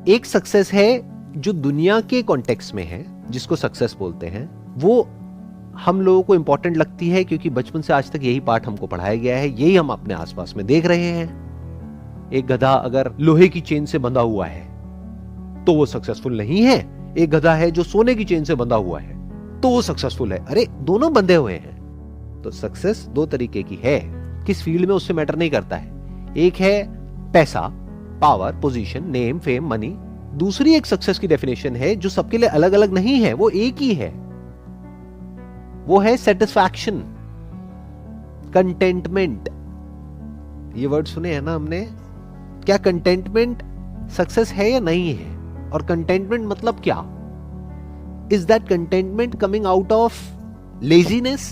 एक सक्सेस है जो दुनिया के कॉन्टेक्स्ट में है, जिसको सक्सेस बोलते हैं, वो हम लोगों को इंपॉर्टेंट लगती है क्योंकि बचपन से आज तक यही पाठ हमको पढ़ाया गया है, यही हम अपने आसपास में देख रहे हैं। एक गधा अगर लोहे की चेन से बंधा हुआ है तो वो सक्सेसफुल नहीं है। एक गधा है जो सोने की चेन से बंधा हुआ है तो वो सक्सेसफुल है। अरे दोनों बंधे हुए हैं। तो सक्सेस दो तरीके की है, किस फील्ड में उससे मैटर नहीं करता है। एक है पैसा, power, position, name, fame, money. दूसरी एक सक्सेस की डेफिनेशन है जो सबके लिए अलग अलग नहीं है, वो एक ही है, वो है सेटिस्फैक्शन, कंटेंटमेंट। ये वर्ड सुने हैं ना हमने। क्या कंटेंटमेंट सक्सेस है या नहीं है? और कंटेंटमेंट मतलब क्या? Is that contentment coming out of laziness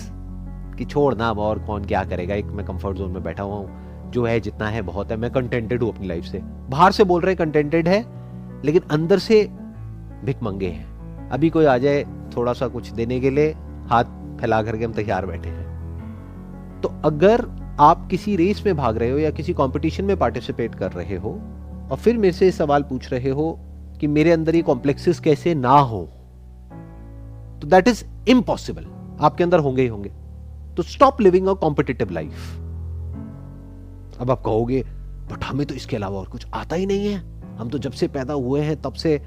कि छोड़ ना, अब और कौन क्या करेगा, एक मैं कंफर्ट जोन में बैठा हुआ हूं, जो है जितना है बहुत है, मैं कंटेंटेड हूं अपनी लाइफ से। बाहर से बोल रहे कंटेंटेड है लेकिन अंदर से भिखमंगे हैं। अभी कोई आ जाए थोड़ा सा कुछ देने के लिए, हाथ फैला करके हम तैयार बैठे हैं। तो अगर आप किसी रेस में भाग रहे हो या किसी कंपटीशन में पार्टिसिपेट कर रहे हो और फिर मेरे से सवाल पूछ रहे हो कि मेरे अंदर ये कॉम्प्लेक्सेस कैसे ना हो, तो दैट इज इम्पॉसिबल। आपके अंदर होंगे ही होंगे। तो stop living a competitive life. अब आप कहोगे बट हमें तो इसके अलावा और कुछ आता ही नहीं है, हम तो जब से पैदा हुए हैं तब से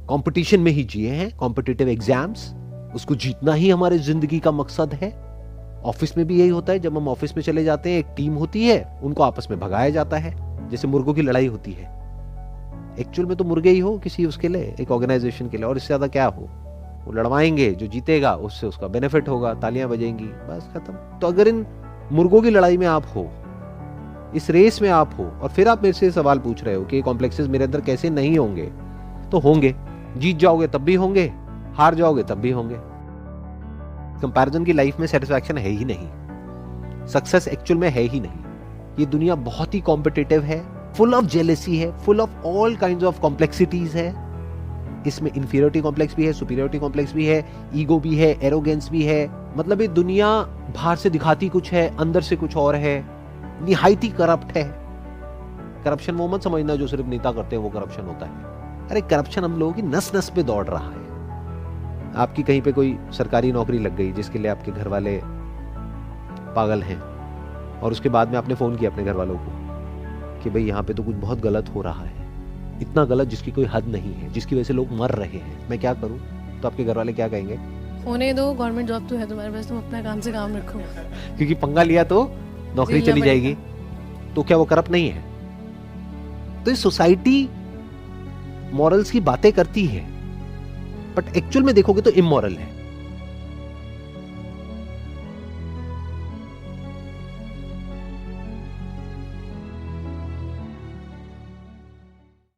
कंपटीशन में ही जिए हैं, कॉम्पिटिटिव एग्जाम्स, उसको जीतना ही हमारी जिंदगी का मकसद है। ऑफिस में भी यही होता है। जब हम ऑफिस में चले जाते हैं, एक टीम होती है, उनको आपस में भगाया जाता है, जैसे मुर्गों की लड़ाई होती है। एक्चुअल में तो मुर्गे ही हो किसी उसके लिए, एक ऑर्गेनाइजेशन के लिए, और इससे ज्यादा क्या हो। वो लड़वाएंगे, जो जीतेगा उससे उसका बेनिफिट होगा, तालियां बजेंगी, बस खत्म। तो अगर इन मुर्गों की लड़ाई में आप हो, इस रेस में आप हो, और फिर आप मेरे से सवाल पूछ रहे हो कि कॉम्प्लेक्सेस मेरे अंदर कैसे नहीं होंगे, तो होंगे। जीत जाओगे तब भी होंगे, हार जाओगे तब भी होंगे। कंपैरिजन की लाइफ में सेटिस्फैक्शन है ही नहीं, सक्सेस एक्चुअल में है ही नहीं। ये दुनिया बहुत ही कॉम्पिटिटिव है, फुल ऑफ जेलेसी है, full of all kinds of complexities है। इसमें इंफीरियरिटी कॉम्प्लेक्स भी है, सुपीरियरिटी कॉम्प्लेक्स भी है, ईगो भी है, एरोगेंस भी है। मतलब ये दुनिया बाहर से दिखाती कुछ है, अंदर से कुछ और है, निहायती करप्ट है। करप्शन वो मत समझना जो सिर्फ नेता करते हैं वो करप्शन होता है। अरे करप्शन हम लोगों की नस नस पे दौड़ रहा है। आपकी कहीं पे कोई सरकारी नौकरी लग गई जिसके लिए आपके घर वाले पागल हैं, और उसके बाद में आपने फोन किया अपने घर वालों को कि भाई यहाँ पे तो कुछ बहुत गलत हो रहा है, इतना गलत जिसकी कोई हद नहीं है, जिसकी वजह से लोग मर रहे हैं, मैं क्या करूं? तो आपके घर वाले क्या कहेंगे? होने दो, गवर्नमेंट जॉब तो है तुम्हारे पास, तुम अपना काम से काम रखो। क्योंकि पंगा लिया तो नौकरी चली जाएगी। तो क्या वो करप्ट नहीं है? तो ये सोसाइटी मॉरल्स की बातें करती है, बट एक्चुअल में देखोगे तो इमोरल है।